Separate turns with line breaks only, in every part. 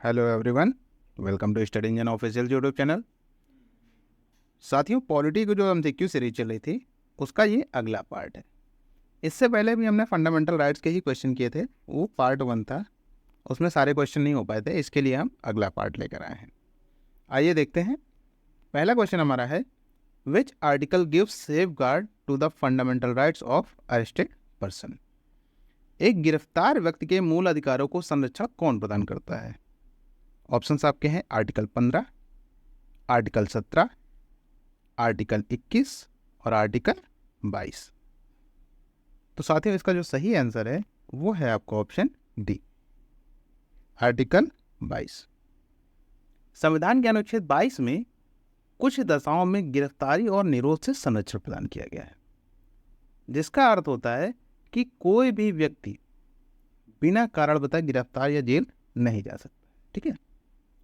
Hello everyone, welcome to Study Engine official YouTube channel. साथियों, polity की जो MCQ series चल रही थी उसका ये अगला पार्ट है। इससे पहले भी हमने फंडामेंटल राइट्स के ही क्वेश्चन किए थे, वो पार्ट 1 था। उसमें सारे क्वेश्चन नहीं हो पाए थे, इसके लिए हम अगला पार्ट लेकर आए हैं। आइए देखते हैं। पहला क्वेश्चन हमारा है, which article gives safeguard to the fundamental rights of arrested person. एक गिरफ्तार व्यक्ति के मूल अधिकारों को संरक्षण कौन प्रदान करता है? ऑप्शंस आपके हैं आर्टिकल 15, आर्टिकल 17, आर्टिकल 21 और आर्टिकल 22। तो साथियों, इसका जो सही आंसर है वो है आपका ऑप्शन डी, आर्टिकल 22। संविधान के अनुच्छेद 22 में कुछ दशाओं में गिरफ्तारी और निरोध से संरक्षण प्रदान किया गया है, जिसका अर्थ होता है कि कोई भी व्यक्ति बिना कारण बताए गिरफ्तार या जेल नहीं जा सकता। ठीक है,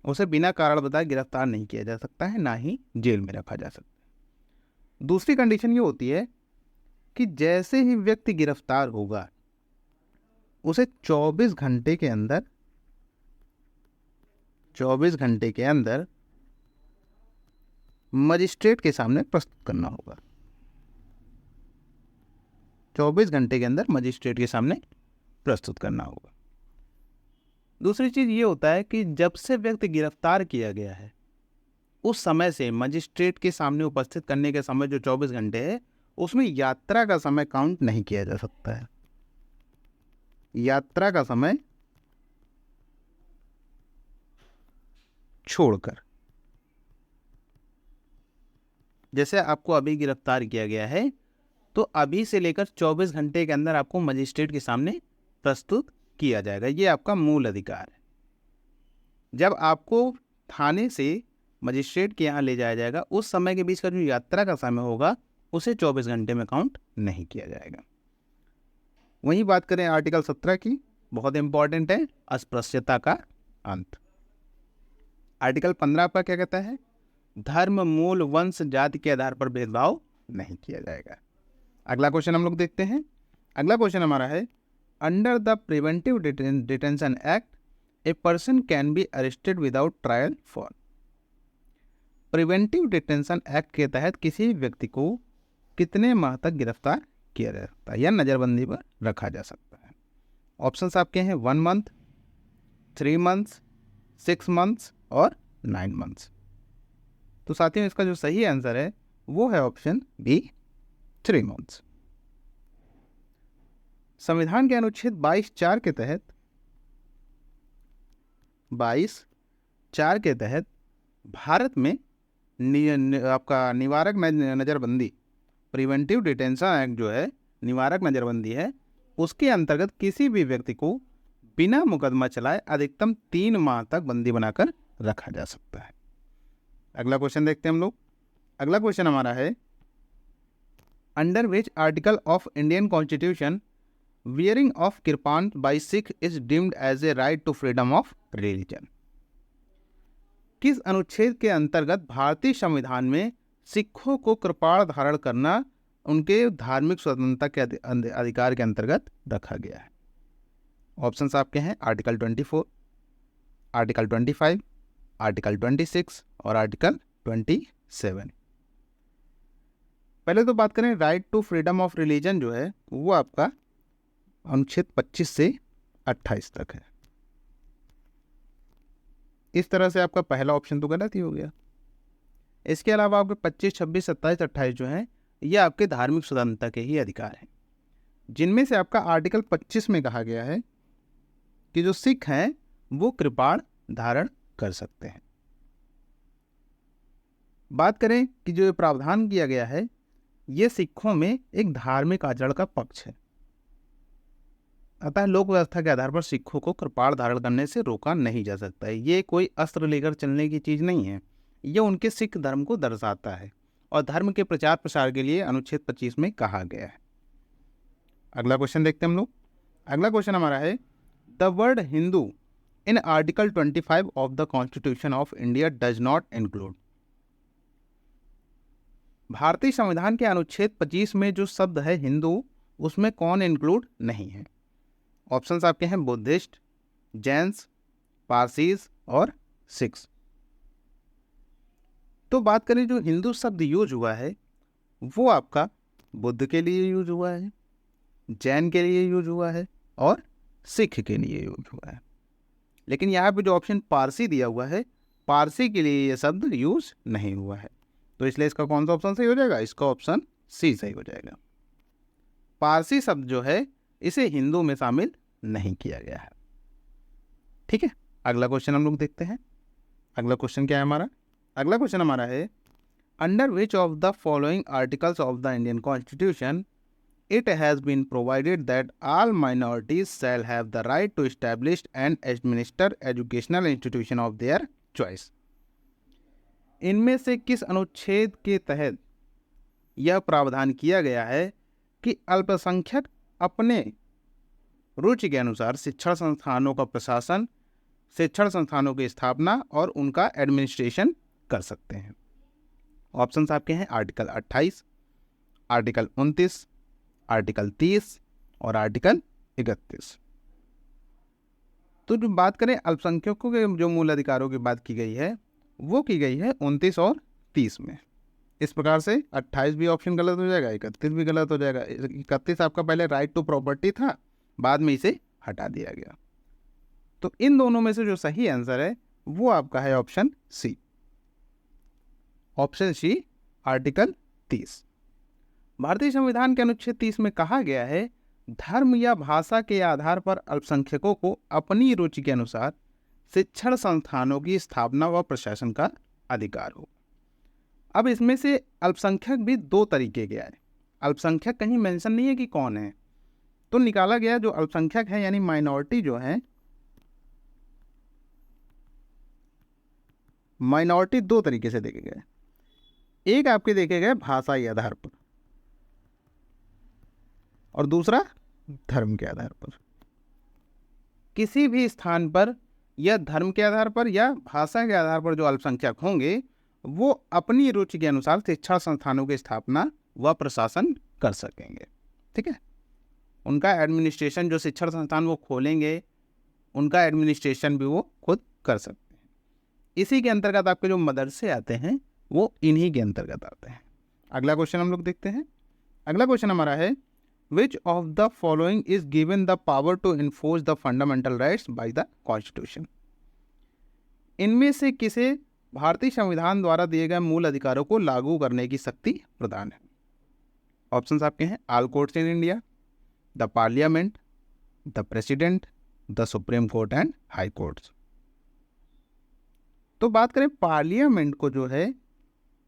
उसे बिना कारण बताए गिरफ्तार नहीं किया जा सकता है, ना ही जेल में रखा जा सकता है। दूसरी कंडीशन ये होती है कि जैसे ही व्यक्ति गिरफ्तार होगा उसे 24 घंटे के अंदर मजिस्ट्रेट के सामने प्रस्तुत करना होगा। 24 घंटे के अंदर मजिस्ट्रेट के सामने प्रस्तुत करना होगा। दूसरी चीज ये होता है कि जब से व्यक्ति गिरफ्तार किया गया है उस समय से मजिस्ट्रेट के सामने उपस्थित करने के समय जो 24 घंटे है उसमें यात्रा का समय काउंट नहीं किया जा सकता है। यात्रा का समय छोड़कर, जैसे आपको अभी गिरफ्तार किया गया है तो अभी से लेकर 24 घंटे के अंदर आपको मजिस्ट्रेट के सामने प्रस्तुत किया जाएगा। ये आपका मूल अधिकार है। जब आपको थाने से मजिस्ट्रेट के यहाँ ले जाया जाएगा उस समय के बीच का जो यात्रा का समय होगा उसे 24 घंटे में काउंट नहीं किया जाएगा। वहीं बात करें आर्टिकल 17 की, बहुत इंपॉर्टेंट है, अस्पृश्यता का अंत। आर्टिकल 15 आपका क्या कहता है? धर्म, मूल, वंश, जाति के आधार पर भेदभाव नहीं किया जाएगा। अगला क्वेश्चन हम लोग देखते हैं। अगला क्वेश्चन हमारा है, under the preventive detention act a person can be arrested without trial for. Preventive detention act के तहत किसी भी व्यक्ति को कितने माह तक गिरफ्तार किया जा सकता है या नज़रबंदी पर रखा जा सकता है? ऑप्शंस आपके हैं 1 मंथ, 3 मंथ्स, 6 मंथ्स और 9 मंथ्स। तो साथियों, इसका जो सही आंसर है वो है ऑप्शन बी, 3 मंथ्स। संविधान के अनुच्छेद 22(4) के तहत 22(4) के तहत भारत में आपका निवारक नज़रबंदी, प्रिवेंटिव डिटेंशन एक्ट जो है, निवारक नज़रबंदी है, उसके अंतर्गत किसी भी व्यक्ति को बिना मुकदमा चलाए अधिकतम 3 माह तक बंदी बनाकर रखा जा सकता है। अगला क्वेश्चन देखते हैं हम लोग। अगला क्वेश्चन हमारा है, under which article of Indian constitution wearing of kirpan by Sikh is deemed as a right to freedom of religion. किस अनुच्छेद के अंतर्गत भारतीय संविधान में सिखों को कृपाण धारण करना उनके धार्मिक स्वतंत्रता के अधिकार के अंतर्गत रखा गया है? ऑप्शंस आपके हैं आर्टिकल 24, आर्टिकल 25, आर्टिकल 26 और आर्टिकल 27। पहले तो बात करें right to freedom of religion जो है वो आपका अनुच्छेद 25 से 28 तक है। इस तरह से आपका पहला ऑप्शन तो गलत ही हो गया। इसके अलावा आपके 25, 26, 27, 28 जो हैं ये आपके धार्मिक स्वतंत्रता के ही अधिकार हैं, जिनमें से आपका आर्टिकल 25 में कहा गया है कि जो सिख हैं वो कृपाण धारण कर सकते हैं। बात करें कि जो प्रावधान किया गया है ये सिखों में एक धार्मिक आचरण का पक्ष है, अतः लोक व्यवस्था के आधार पर सिखों को कृपाण धारण करने से रोका नहीं जा सकता है। ये कोई अस्त्र लेकर चलने की चीज़ नहीं है, ये उनके सिख धर्म को दर्शाता है और धर्म के प्रचार प्रसार के लिए अनुच्छेद 25 में कहा गया है। अगला क्वेश्चन देखते हैं हम लोग। अगला क्वेश्चन हमारा है, the word Hindu in article 25 of the constitution of India does not include. भारतीय संविधान के अनुच्छेद 25 में जो शब्द है हिंदू, उसमें कौन इंक्लूड नहीं है? ऑप्शंस आपके हैं बुद्धिस्ट, जैन्स, पारसीज और सिख्स। तो बात करें जो हिंदू शब्द यूज हुआ है वो आपका बुद्ध के लिए यूज हुआ है, जैन के लिए यूज हुआ है और सिख के लिए यूज हुआ है। लेकिन यहाँ पे जो ऑप्शन पारसी दिया हुआ है, पारसी के लिए ये शब्द यूज नहीं हुआ है। तो इसलिए इसका कौन सा ऑप्शन सही हो जाएगा? इसका ऑप्शन सी सही हो जाएगा। पारसी शब्द जो है इसे हिंदू में शामिल नहीं किया गया है। ठीक है, अगला क्वेश्चन हम लोग देखते हैं। अगला क्वेश्चन क्या है हमारा? अगला क्वेश्चन हमारा है, under which of the following articles of the Indian constitution it has been provided that all minorities shall have the right to establish and administer educational institution of their choice। इनमें से किस अनुच्छेद के तहत यह प्रावधान किया गया है कि अल्पसंख्यक अपने रुचि के अनुसार शिक्षण संस्थानों का प्रशासन, शिक्षण संस्थानों की स्थापना और उनका एडमिनिस्ट्रेशन कर सकते हैं? ऑप्शंस आपके हैं आर्टिकल 28, आर्टिकल 29, आर्टिकल 30 और आर्टिकल 31। तो जो बात करें अल्पसंख्यकों के जो मूल अधिकारों की बात की गई है वो की गई है 29 और 30 में। इस प्रकार से 28 भी ऑप्शन गलत हो जाएगा, 31 भी गलत हो जाएगा। 31 आपका पहले राइट टू प्रॉपर्टी था, बाद में इसे हटा दिया गया। तो इन दोनों में से जो सही आंसर है वो आपका है option C, option C article 30। भारतीय संविधान के अनुच्छेद 30 में कहा गया है, धर्म या भाषा के आधार पर अल्पसंख्यकों को अपनी रुचि के अनुसार शिक्षण संस्थानों की स्थापना व प्रशासन का अधिकार हो। अब इसमें से अल्पसंख्यक भी दो तरीके के आए। अल्पसंख्यक कहीं मेंशन नहीं है कि कौन है, तो निकाला गया जो अल्पसंख्यक है यानी माइनॉरिटी जो है, माइनॉरिटी दो तरीके से देखे गए। एक आपके देखे गए भाषाई आधार पर और दूसरा धर्म के आधार पर। किसी भी स्थान पर या धर्म के आधार पर या भाषा के आधार पर जो अल्पसंख्यक होंगे वो अपनी रुचि के अनुसार शिक्षा संस्थानों की स्थापना व प्रशासन कर सकेंगे। ठीक है, उनका एडमिनिस्ट्रेशन, जो शिक्षण संस्थान वो खोलेंगे उनका एडमिनिस्ट्रेशन भी वो खुद कर सकते हैं। इसी के अंतर्गत आपके जो मदरसे आते हैं वो इन्हीं के अंतर्गत आते हैं। अगला क्वेश्चन हम लोग देखते हैं। अगला क्वेश्चन हमारा है, Which of the following is given the power to enforce the fundamental rights by the Constitution? इनमें से किसे भारतीय संविधान द्वारा दिए गए मूल अधिकारों को लागू करने की शक्ति प्रदान है? ऑप्शंस आपके हैं all courts in India, the parliament, the president, the Supreme court and high courts. तो बात करें पार्लियामेंट को जो है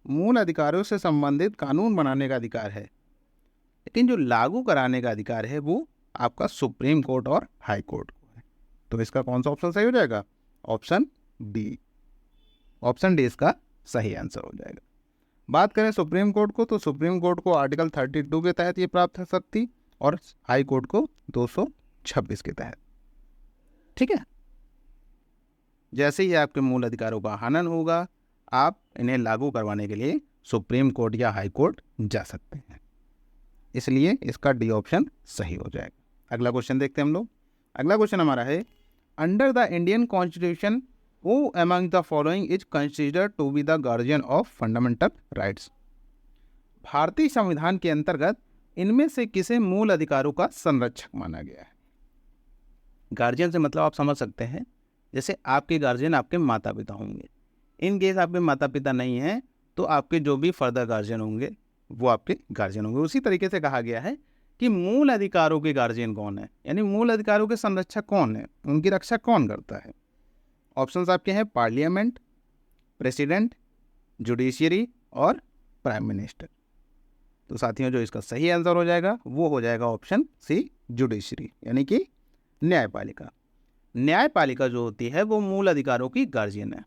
मूल अधिकारों से संबंधित कानून बनाने का अधिकार है, लेकिन जो लागू कराने का अधिकार है वो आपका सुप्रीम कोर्ट और हाई कोर्ट को है। तो इसका कौन सा ऑप्शन सही हो जाएगा? ऑप्शन डी, ऑप्शन डी इसका सही आंसर हो जाएगा। बात करें सुप्रीम कोर्ट को, तो सुप्रीम कोर्ट को आर्टिकल 32 के तहत ये प्राप्त हो सकती और हाई कोर्ट को 226 के तहत। ठीक है, जैसे ही आपके मूल अधिकारों का हनन होगा आप इन्हें लागू करवाने के लिए सुप्रीम कोर्ट या हाई कोर्ट जा सकते हैं। इसलिए इसका डी ऑप्शन सही हो जाएगा। अगला क्वेश्चन देखते हैं हम लोग। अगला क्वेश्चन हमारा है, under the Indian constitution who among the following is considered to be the guardian of fundamental rights? भारतीय संविधान के अंतर्गत इनमें से किसे मूल अधिकारों का संरक्षक माना गया है? गार्जियन से मतलब आप समझ सकते हैं, जैसे आपके गार्जियन आपके माता पिता होंगे। इन केस आपके माता पिता नहीं हैं तो आपके जो भी फर्दर गार्जियन होंगे वो आपके गार्जियन होंगे। उसी तरीके से कहा गया है कि मूल अधिकारों के गार्जियन कौन है, यानी मूल अधिकारों के संरक्षक कौन है, उनकी रक्षा कौन करता है? ऑप्शंस आपके हैं पार्लियामेंट, प्रेसिडेंट, जुडिशियरी और प्राइम मिनिस्टर। तो साथियों जो इसका सही आंसर हो जाएगा वो हो जाएगा ऑप्शन सी जुडिशरी, यानी कि न्यायपालिका। न्यायपालिका जो होती है वो मूल अधिकारों की गार्जियन है।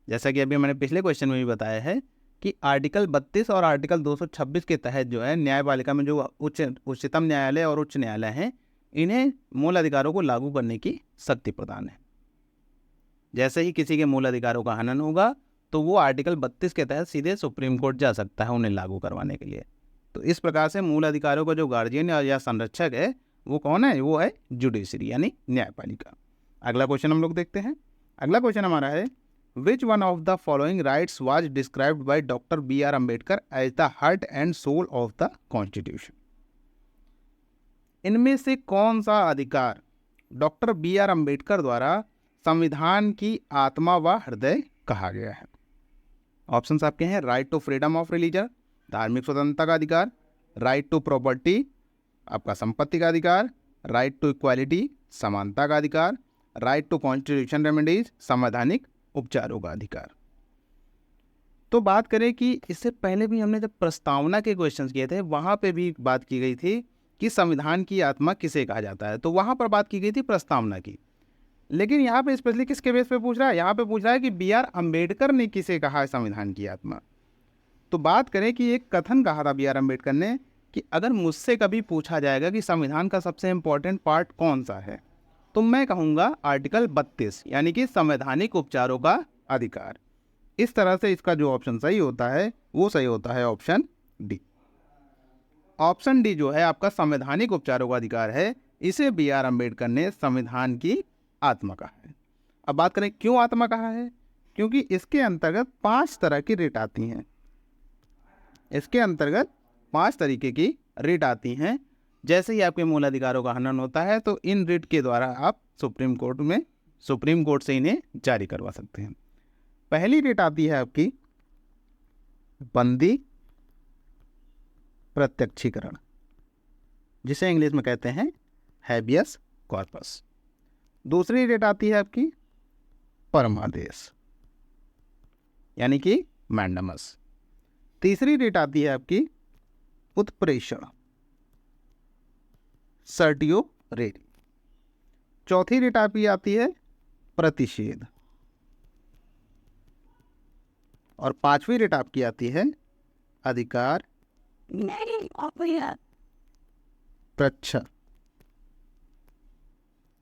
जैसा कि अभी मैंने पिछले क्वेश्चन में भी बताया है कि आर्टिकल 32 और आर्टिकल 226 के तहत जो है न्यायपालिका में जो उच्चतम न्यायालय और उच्च न्यायालय हैं, इन्हें मूल अधिकारों को लागू करने की शक्ति प्रदान है। जैसे ही किसी के मूल अधिकारों का हनन होगा तो वो आर्टिकल 32 के तहत सीधे सुप्रीम कोर्ट जा सकता है उन्हें लागू करवाने के लिए। तो इस प्रकार से मूल अधिकारों का जो गार्जियन या संरक्षक है वो कौन है? वो है जुडिशरी यानी न्यायपालिका। अगला क्वेश्चन हम लोग देखते हैं। अगला क्वेश्चन हमारा है, which one of the following rights was described by doctor B R Ambedkar as the heart and soul of the constitution. इनमें से कौन सा अधिकार डॉक्टर बी आर अम्बेडकर द्वारा संविधान की आत्मा व हृदय कहा गया है? ऑप्शंस आपके हैं, right to freedom of religion, धार्मिक स्वतंत्रता का अधिकार, राइट टू प्रॉपर्टी, आपका संपत्ति का अधिकार, राइट टू इक्वालिटी, समानता का अधिकार, राइट टू कॉन्स्टिट्यूशन रेमेडीज, संवैधानिक उपचारों का अधिकार। तो बात करें कि इससे पहले भी हमने जब प्रस्तावना के क्वेश्चंस किए थे वहाँ पे भी बात की गई थी कि संविधान की आत्मा किसे कहा जाता है, तो वहाँ पर बात की गई थी प्रस्तावना की। लेकिन यहाँ पे स्पेशली किसके बेस पे पूछ रहा है? यहाँ पे पूछ रहा है कि बी आर अम्बेडकर ने किसे कहा है संविधान की आत्मा। तो बात करें कि एक कथन कहा था बी आर अम्बेडकर ने कि अगर मुझसे कभी पूछा जाएगा कि संविधान का सबसे इम्पोर्टेंट पार्ट कौन सा है, तो मैं कहूँगा आर्टिकल 32 यानी कि संवैधानिक उपचारों का अधिकार। इस तरह से इसका जो ऑप्शन सही होता है वो सही होता है ऑप्शन डी। ऑप्शन डी जो है आपका संवैधानिक उपचारों का अधिकार है, इसे बी आर अम्बेडकर ने संविधान की आत्मा कहा है। अब बात करें क्यों आत्मा कहा है? क्योंकि इसके अंतर्गत 5 तरह की रिट आती हैं। इसके अंतर्गत 5 तरीके की रिट आती हैं। जैसे ही आपके मूल अधिकारों का हनन होता है तो इन रिट के द्वारा आप सुप्रीम कोर्ट से इन्हें जारी करवा सकते हैं। पहली रिट आती है आपकी बंदी प्रत्यक्षीकरण, जिसे इंग्लिश में कहते हैं हैबियस कॉर्पस। दूसरी रिट आती है आपकी परमादेश यानी कि मैंडमस। तीसरी रिट आती है आपकी उत्प्रेषण, सर्टियोरेरी। चौथी रिट आपकी आती है प्रतिषेध, और 5वीं रिट आपकी आती है अधिकार प्रच्छा।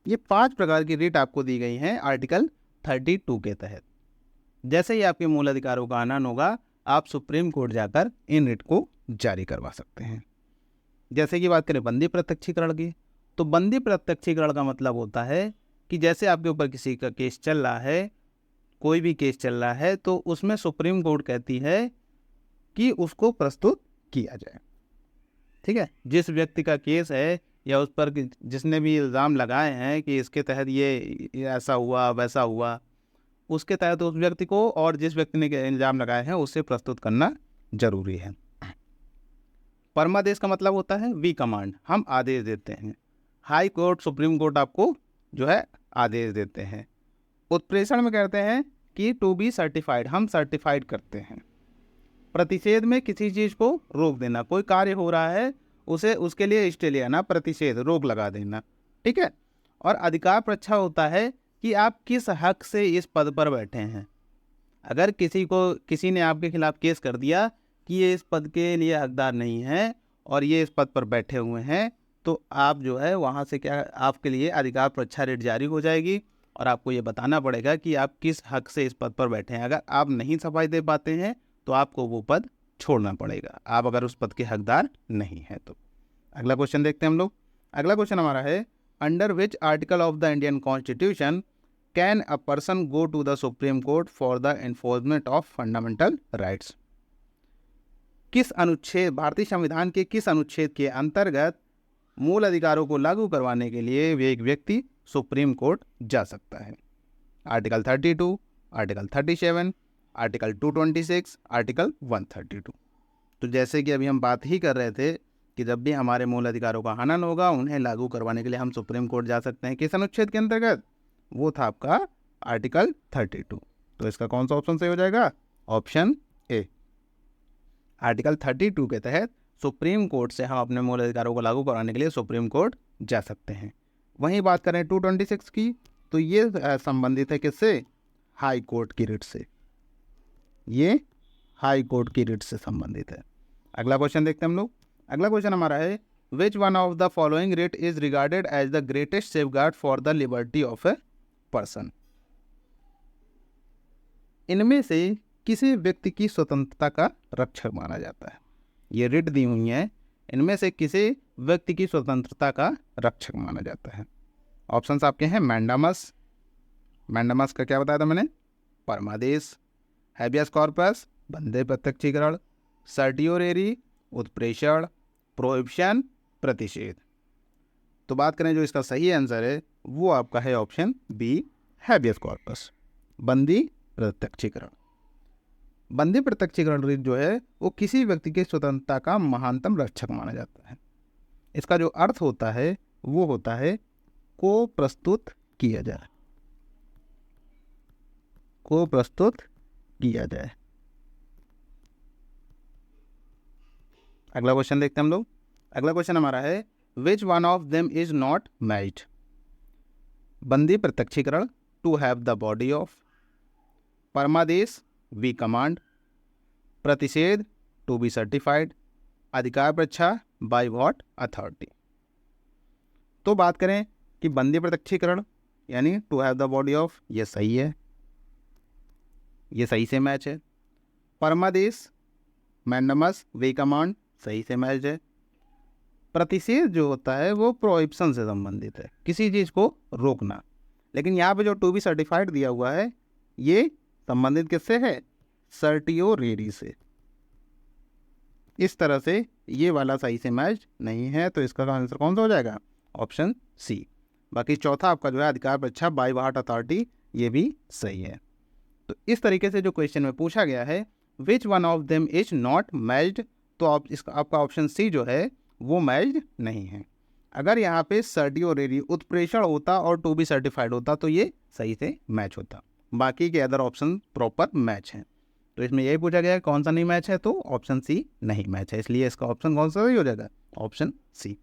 ये 5 प्रकार की रिट आपको दी गई हैं आर्टिकल 32 के तहत। जैसे ही आपके मूल अधिकारों का हनन होगा आप सुप्रीम कोर्ट जाकर इन रिट को जारी करवा सकते हैं। जैसे कि बात करें बंदी प्रत्यक्षीकरण की, तो बंदी प्रत्यक्षीकरण का मतलब होता है कि जैसे आपके ऊपर किसी का केस चल रहा है, कोई भी केस चल रहा है, तो उसमें सुप्रीम कोर्ट कहती है कि उसको प्रस्तुत किया जाए। ठीक है, जिस व्यक्ति का केस है या उस पर जिसने भी इल्ज़ाम लगाए हैं कि इसके तहत ये ऐसा हुआ वैसा हुआ, उसके तहत उस व्यक्ति को और जिस व्यक्ति ने इल्ज़ाम लगाए हैं उससे प्रस्तुत करना जरूरी है। परमादेश का मतलब होता है वी कमांड, हम आदेश देते हैं। हाई कोर्ट सुप्रीम कोर्ट आपको जो है आदेश देते हैं। उत्प्रेषण में कहते हैं कि टू बी सर्टिफाइड, हम सर्टिफाइड करते हैं। प्रतिषेध में किसी चीज़ को रोक देना, कोई कार्य हो रहा है उसे उसके लिए स्टे ले आना, प्रतिषेध रोक लगा देना। ठीक है, और अधिकार प्रच्छा होता है कि आप किस हक से इस पद पर बैठे हैं। अगर किसी ने आपके खिलाफ केस कर दिया कि ये इस पद के लिए हकदार नहीं है और ये इस पद पर बैठे हुए हैं, तो आप जो है वहाँ से क्या आपके लिए अधिकार प्रच्छा रिट जारी हो जाएगी और आपको ये बताना पड़ेगा कि आप किस हक से इस पद पर बैठे हैं। अगर आप नहीं सफाई दे पाते हैं तो आपको वो पद छोड़ना पड़ेगा, आप अगर उस पद के हकदार नहीं हैं तो। अगला क्वेश्चन देखते हैं हम लोग। अगला क्वेश्चन हमारा है, under which article of the Indian constitution can a person go to the Supreme Court for the enforcement of fundamental rights. किस अनुच्छेद, भारतीय संविधान के किस अनुच्छेद के अंतर्गत मूल अधिकारों को लागू करवाने के लिए एक व्यक्ति सुप्रीम कोर्ट जा सकता है? Article 32, article 37, article 226, article 132। तो जैसे कि अभी हम बात ही कर रहे थे कि जब भी हमारे मूल अधिकारों का हनन होगा उन्हें लागू करवाने के लिए हम सुप्रीम कोर्ट जा सकते हैं। किस अनुच्छेद के अंतर्गत? वो था आपका आर्टिकल 32। तो इसका कौन सा ऑप्शन सही हो जाएगा? Option A. आर्टिकल 32 के तहत सुप्रीम कोर्ट से हम अपने मूल अधिकारों को लागू कराने के लिए सुप्रीम कोर्ट जा सकते हैं। वहीं बात करें 226 की, तो ये संबंधित है किससे? हाई कोर्ट की रिट से। ये हाई कोर्ट की रिट से संबंधित है। अगला क्वेश्चन देखते हैं हम लोग। अगला क्वेश्चन हमारा है, which one of the following writ is regarded as the greatest safeguard for the liberty of a person. इनमें से किसी व्यक्ति की स्वतंत्रता का रक्षक माना जाता है। ये रिट दी हुई है, इनमें से किसी व्यक्ति की स्वतंत्रता का रक्षक माना जाता है। ऑप्शंस आपके हैं मैंडामस, मैंडामस का क्या बताया था मैंने, परमादेश। हैबियस कॉर्पस बंदे प्रत्यक्षीकरण, सर्टियोरेरी उत्प्रेषण, प्रोहिबिशन प्रतिषेध। तो बात करें जो इसका सही आंसर है वो आपका है ऑप्शन बी, हैबियस कॉर्पस, बंदी प्रत्यक्षीकरण। बंदी प्रत्यक्षीकरण जो है वो किसी व्यक्ति की स्वतंत्रता का महानतम रक्षक माना जाता है। इसका जो अर्थ होता है वो होता है को प्रस्तुत किया जाए, को प्रस्तुत किया जाए। अगला क्वेश्चन देखते हैं हम लोग। अगला क्वेश्चन हमारा है which one of them is not matched. बंदी प्रत्यक्षीकरण to have the body of, परमादेश वी कमांड, प्रतिषेध टू बी सर्टिफाइड, अधिकार परीक्षा बाय व्हाट अथॉरिटी। तो बात करें कि बंदी प्रत्यक्षीकरण यानी to have the body of, ये सही है, ये सही से मैच है। परमादेश मैंडमस वे कमांड सही से मैच है। प्रतिषेध जो होता है वो प्रोहिबिशन से संबंधित है, किसी चीज़ को रोकना। लेकिन यहाँ पे जो टू बी सर्टिफाइड दिया हुआ है ये संबंधित किससे है, सर्टियोरेरी से। इस तरह से ये वाला सही से मैच नहीं है, तो इसका आंसर कौन सा हो जाएगा, ऑप्शन सी। बाकी चौथा आपका जो है अधिकार परीक्षा बाय व्हाट अथॉरिटी, ये भी सही है। तो इस तरीके से जो क्वेश्चन में पूछा गया है which one of them is not matched, तो आप इसका आपका ऑप्शन सी जो है वो मैच्ड नहीं है। अगर यहाँ पे सर्टियोरेरी उत्प्रेषण होता और टू बी सर्टिफाइड होता तो ये सही से मैच होता। बाकी के अदर ऑप्शन प्रॉपर मैच हैं। तो इसमें यही पूछा गया है कौन सा नहीं मैच है, तो ऑप्शन सी नहीं मैच है, इसलिए इसका ऑप्शन कौन सा सही हो जाएगा, ऑप्शन सी।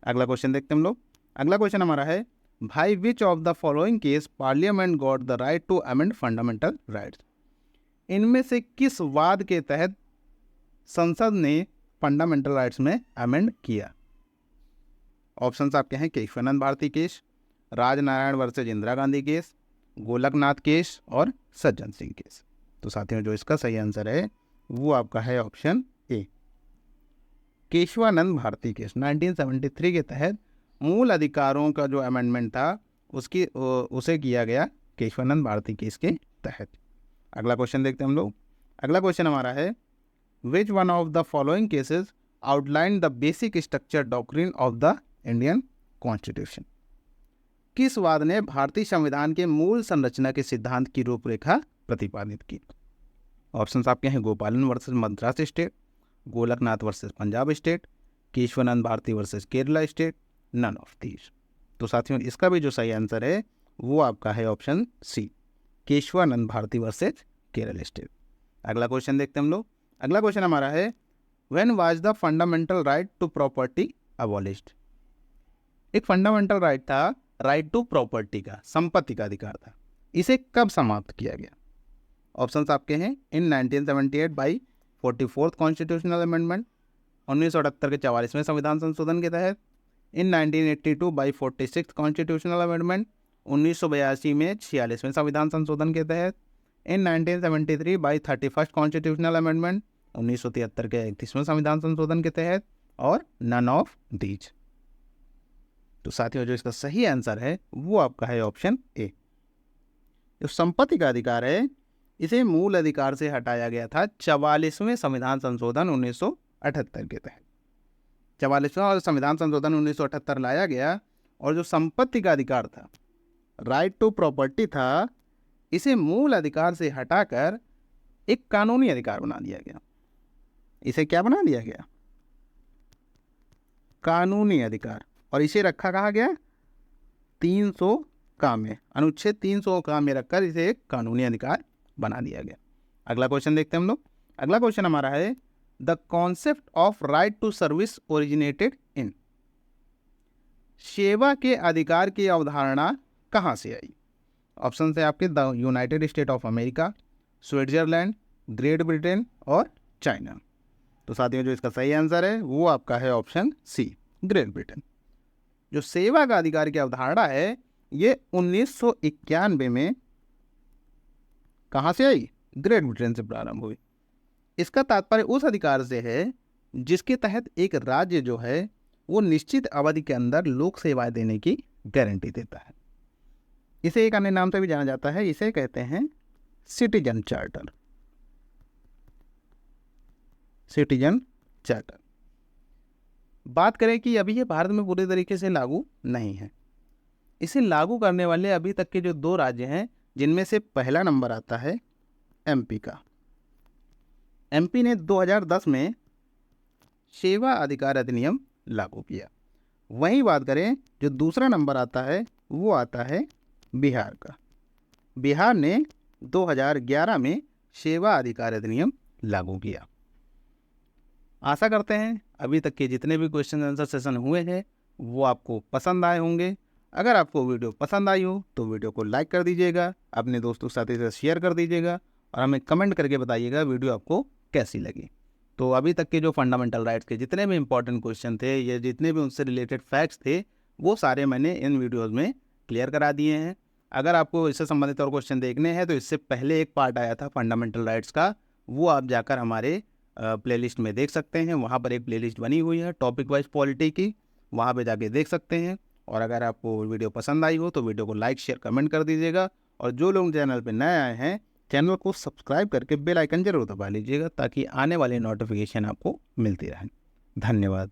अगला क्वेश्चन देखते हैं हम लोग। अगला क्वेश्चन हमारा है भाई which of the following case parliament got the right to amend fundamental rights. इनमें से किस वाद के तहत संसद ने फंडामेंटल राइट्स में अमेंड किया। ऑप्शंस आपके हैं Keshavananda Bharati case, Rajnarayan versus Indira Gandhi case, Golaknath case और सज्जन सिंह केस। तो साथियों जो इसका सही आंसर है वो आपका है option A, Keshavananda Bharati case. 1973 के तहत मूल अधिकारों का जो अमेंडमेंट था उसे किया गया केशवानंद भारती केस के तहत। अगला क्वेश्चन देखते हैं हम लोग। अगला क्वेश्चन हमारा है which one of the following cases outline the basic structure doctrine of the Indian constitution. किस वाद ने भारतीय संविधान के मूल संरचना के सिद्धांत की रूपरेखा प्रतिपादित की। ऑप्शंस आपके हैं Gopalan versus Madras state, Golaknath versus Punjab state, Keshavananda Bharati versus Kerala state, none of these. तो साथियों इसका भी जो सही आंसर है वो आपका है option C, Keshavananda Bharati versus Kerala state. अगला क्वेश्चन देखते हैं हम लोग। अगला क्वेश्चन हमारा है when was the fundamental right to property abolished. एक फंडामेंटल राइट था, राइट टू प्रॉपर्टी का, संपत्ति का अधिकार था, इसे कब समाप्त किया गया। ऑप्शंस आपके हैं इन 1978 बाई 44th कॉन्स्टिट्यूशनल अमेंडमेंट, 1978 के 44वें संविधान संशोधन के तहत, इन 1982 बाई 46th कॉन्स्टिट्यूशनल अमेंडमेंट, 1982 में 46वें संविधान संशोधन के तहत, इन 1973 बाई 31st कॉन्स्टिट्यूशनल अमेंडमेंट, 1973 के 31वें संविधान संशोधन के तहत, और नन ऑफ दीज। तो साथियों जो इसका सही आंसर है वो आपका है ऑप्शन ए। जो संपत्ति का अधिकार है इसे मूल अधिकार से हटाया गया था 44वें संविधान संशोधन 1978 के तहत। 44वां संविधान संशोधन 1978 लाया गया और जो संपत्ति का अधिकार था, राइट टू प्रॉपर्टी था, इसे मूल अधिकार से हटाकर एक कानूनी अधिकार बना दिया गया। इसे क्या बना दिया गया, कानूनी अधिकार। और इसे रखा कहा गया 300 का में, अनुच्छेद 300 का में रखकर इसे एक कानूनी अधिकार बना दिया गया। अगला क्वेश्चन देखते हैं हम लोग। अगला क्वेश्चन हमारा है the concept of right to service originated in. सेवा के अधिकार की अवधारणा कहाँ से आई। ऑप्शन है आपके the United state of America, Switzerland, great Britain और चाइना। तो साथियों जो इसका सही आंसर है वो आपका है ऑप्शन सी, ग्रेट ब्रिटेन। जो सेवा का अधिकार की अवधारणा है ये 1991 में कहाँ से आई, ग्रेट ब्रिटेन से प्रारंभ हुई। इसका तात्पर्य उस अधिकार से है जिसके तहत एक राज्य जो है वो निश्चित अवधि के अंदर लोक सेवाएं देने की गारंटी देता है। इसे एक अन्य नाम से भी जाना जाता है, इसे कहते हैं सिटीजन चार्टर। Citizen charter. बात करें कि अभी ये भारत में पूरे तरीके से लागू नहीं है। इसे लागू करने वाले अभी तक के जो 2 राज्य हैं, जिनमें से पहला नंबर आता है एमपी का। एमपी ने 2010 में सेवा अधिकार अधिनियम लागू किया। वहीं बात करें जो दूसरा नंबर आता है वो आता है बिहार का। बिहार ने 2011 में सेवा अधिकार अधिनियम लागू किया। आशा करते हैं अभी तक के जितने भी क्वेश्चन आंसर सेशन हुए हैं वो आपको पसंद आए होंगे। अगर आपको वीडियो पसंद आई हो तो वीडियो को लाइक कर दीजिएगा, अपने दोस्तों के साथ इसे शेयर कर दीजिएगा और हमें कमेंट करके बताइएगा वीडियो आपको कैसी लगी। तो अभी तक के जो फंडामेंटल राइट्स के जितने भी इंपॉर्टेंट क्वेश्चन थे या जितने भी उनसे रिलेटेड फैक्ट्स थे वो सारे मैंने इन वीडियोज़ में क्लियर करा दिए हैं। अगर आपको इससे संबंधित और क्वेश्चन देखने हैं तो इससे पहले एक पार्ट आया था फंडामेंटल राइट्स का, वो आप जाकर हमारे प्लेलिस्ट में देख सकते हैं। वहाँ पर एक प्लेलिस्ट बनी हुई है टॉपिक वाइज पॉलिटी की, वहाँ पे जाके देख सकते हैं। और अगर आपको वीडियो पसंद आई हो तो वीडियो को लाइक शेयर कमेंट कर दीजिएगा। और जो लोग चैनल पे नए आए हैं चैनल को सब्सक्राइब करके बेल आइकन जरूर दबा लीजिएगा ताकि आने वाली नोटिफिकेशन आपको मिलती रहे। धन्यवाद।